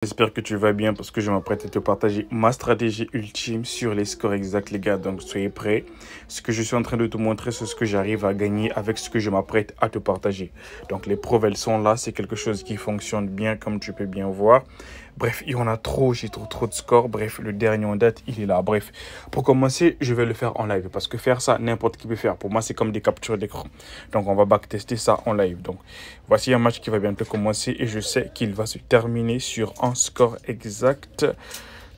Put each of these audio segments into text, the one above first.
J'espère que tu vas bien parce que je m'apprête à te partager ma stratégie ultime sur les scores exacts les gars, donc soyez prêts. Ce que je suis en train de te montrer, c'est ce que j'arrive à gagner avec ce que je m'apprête à te partager. Donc les preuves elles sont là, c'est quelque chose qui fonctionne bien comme tu peux bien voir. Bref, il y en a trop, j'ai trop de scores. Bref, le dernier en date, il est là. Bref, pour commencer, je vais le faire en live parce que faire ça, n'importe qui peut faire. Pour moi, c'est comme des captures d'écran. Donc, on va backtester ça en live. Donc, voici un match qui va bientôt commencer et je sais qu'il va se terminer sur un score exact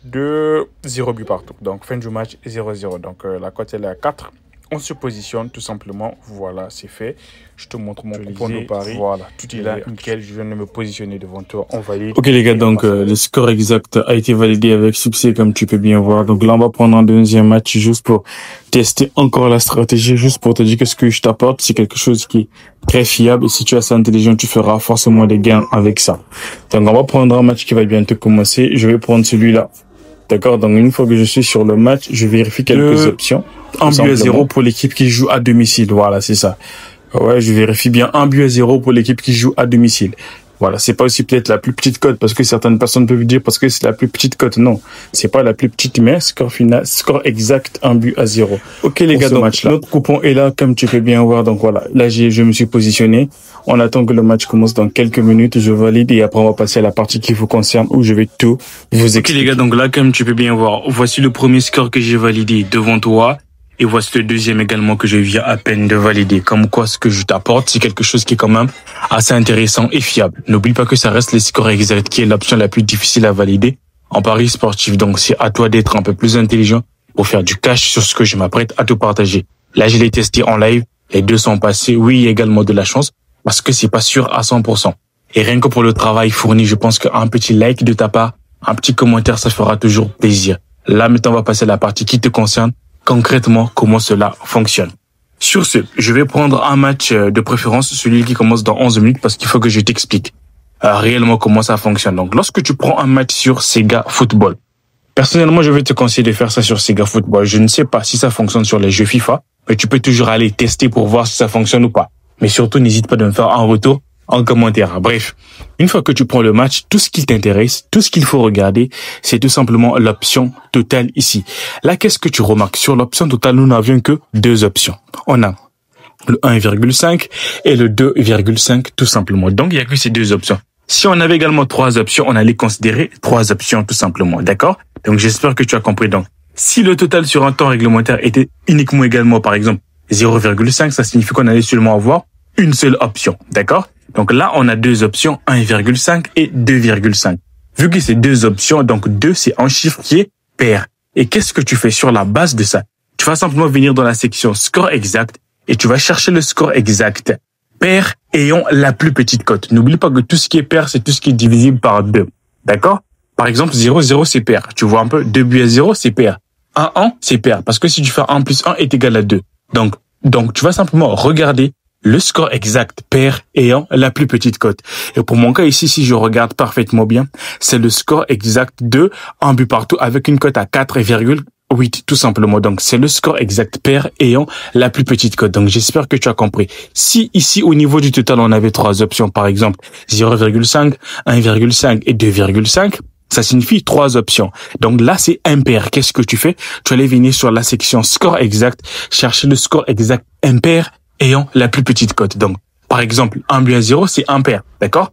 de 0 but partout. Donc, fin du match, 0-0. Donc, la cote, elle est à 4. On se positionne tout simplement. Voilà, c'est fait. Je te montre mon coupon de pari. Voilà, tout est là, nickel. Je viens de me positionner devant toi. On valide. Ok les gars, donc le score exact a été validé avec succès comme tu peux bien voir. Donc là, on va prendre un deuxième match juste pour tester encore la stratégie, juste pour te dire que ce que je t'apporte, c'est quelque chose qui est très fiable. Et si tu es assez intelligent, tu feras forcément des gains avec ça. Donc on va prendre un match qui va bientôt commencer. Je vais prendre celui-là. D'accord, donc une fois que je suis sur le match, je vérifie quelques options. Un but à 0 pour l'équipe qui joue à domicile. Voilà, c'est ça. Ouais, je vérifie bien un but à 0 pour l'équipe qui joue à domicile. Voilà, c'est pas aussi peut-être la plus petite cote parce que certaines personnes peuvent dire parce que c'est la plus petite cote. Non, c'est pas la plus petite, mais score final, score exact, un but à 0. Ok les gars, donc notre coupon est là comme tu peux bien voir. Donc voilà, là je me suis positionné. On attend que le match commence dans quelques minutes. Je valide et après on va passer à la partie qui vous concerne où je vais tout vous expliquer. Ok les gars, donc là comme tu peux bien voir, voici le premier score que j'ai validé devant toi. Et voici le deuxième également que je viens à peine de valider. Comme quoi, ce que je t'apporte, c'est quelque chose qui est quand même assez intéressant et fiable. N'oublie pas que ça reste les scores exacts qui est l'option la plus difficile à valider en paris sportif. Donc, c'est à toi d'être un peu plus intelligent pour faire du cash sur ce que je m'apprête à te partager. Là, je l'ai testé en live. Les deux sont passés. Oui, il y a également de la chance parce que c'est pas sûr à 100%. Et rien que pour le travail fourni, je pense qu'un petit like de ta part, un petit commentaire, ça fera toujours plaisir. Là, maintenant, on va passer à la partie qui te concerne. Concrètement, comment cela fonctionne. Sur ce, je vais prendre un match de préférence, celui qui commence dans 11 minutes, parce qu'il faut que je t'explique réellement comment ça fonctionne. Donc, lorsque tu prends un match sur Sega Football, personnellement, je vais te conseiller de faire ça sur Sega Football. Je ne sais pas si ça fonctionne sur les jeux FIFA, mais tu peux toujours aller tester pour voir si ça fonctionne ou pas. Mais surtout, n'hésite pas de me faire un retour en commentaire. Bref, une fois que tu prends le match, tout ce qui t'intéresse, tout ce qu'il faut regarder, c'est tout simplement l'option totale ici. Là, qu'est-ce que tu remarques? Sur l'option totale, nous n'avions que deux options. On a le 1,5 et le 2,5 tout simplement. Donc, il n'y a que ces deux options. Si on avait également trois options, on allait considérer trois options tout simplement. D'accord? Donc, j'espère que tu as compris. Donc, si le total sur un temps réglementaire était uniquement également, par exemple, 0,5, ça signifie qu'on allait seulement avoir une seule option. D'accord? Donc là, on a deux options, 1,5 et 2,5. Vu que c'est deux options, donc 2, c'est un chiffre qui est pair. Et qu'est-ce que tu fais sur la base de ça? Tu vas simplement venir dans la section score exact et tu vas chercher le score exact. Pair ayant la plus petite cote. N'oublie pas que tout ce qui est pair, c'est tout ce qui est divisible par 2. D'accord? Par exemple, 0, 0, c'est pair. Tu vois un peu, 2 buts à 0, c'est pair. 1, 1, c'est pair. Parce que si tu fais 1 plus 1 est égal à 2. Donc, tu vas simplement regarder le score exact pair ayant la plus petite cote. Et pour mon cas ici, si je regarde parfaitement bien, c'est le score exact de un but partout avec une cote à 4,8 tout simplement. Donc c'est le score exact pair ayant la plus petite cote. Donc j'espère que tu as compris. Si ici au niveau du total on avait trois options, par exemple 0,5, 1,5 et 2,5, ça signifie trois options. Donc là, c'est impair. Qu'est-ce que tu fais? Tu allais venir sur la section score exact, chercher le score exact impair ayant la plus petite cote. Donc, par exemple, 1 but à 0, c'est impair. D'accord?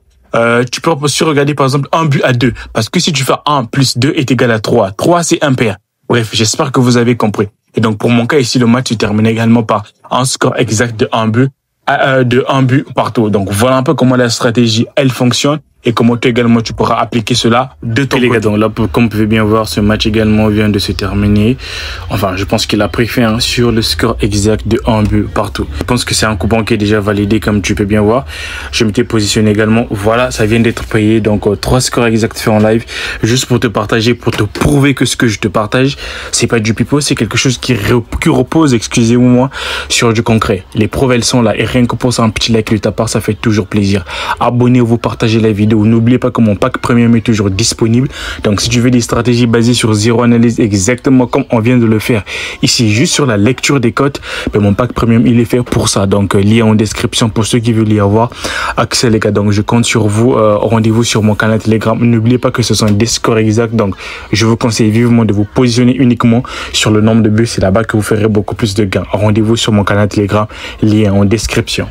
Tu peux aussi regarder, par exemple, 1 but à 2. Parce que si tu fais 1 plus 2 est égal à 3. 3, c'est impair. Bref, j'espère que vous avez compris. Et donc, pour mon cas, ici, le match se termine également par un score exact de 1 but partout. Donc, voilà un peu comment la stratégie, elle fonctionne. Et comment toi également tu pourras appliquer cela de ton côté. Les gars, donc là, comme vous pouvez bien voir, ce match également vient de se terminer. Enfin, je pense qu'il a pris fin sur le score exact de 1 but partout. Je pense que c'est un coupon qui est déjà validé, comme tu peux bien voir. Je m'étais positionné également. Voilà, ça vient d'être payé. Donc, 3 scores exacts faits en live. Juste pour te partager, pour te prouver que ce que je te partage, c'est pas du pipeau, c'est quelque chose qui repose, excusez-moi, sur du concret. Les preuves, elles sont là. Et rien que pour ça, un petit like de ta part, ça fait toujours plaisir. Abonnez-vous, partagez la vidéo. vidéo. N'oubliez pas que mon pack premium est toujours disponible. Donc si tu veux des stratégies basées sur zéro analyse, exactement comme on vient de le faire ici, juste sur la lecture des cotes, ben, mon pack premium il est fait pour ça. Donc lien en description pour ceux qui veulent y avoir accès les gars. Donc je compte sur vous. Rendez-vous sur mon canal Telegram. N'oubliez pas que ce sont des scores exacts. Donc je vous conseille vivement de vous positionner uniquement sur le nombre de buts. C'est là-bas que vous ferez beaucoup plus de gains. Rendez-vous sur mon canal Telegram, lien en description.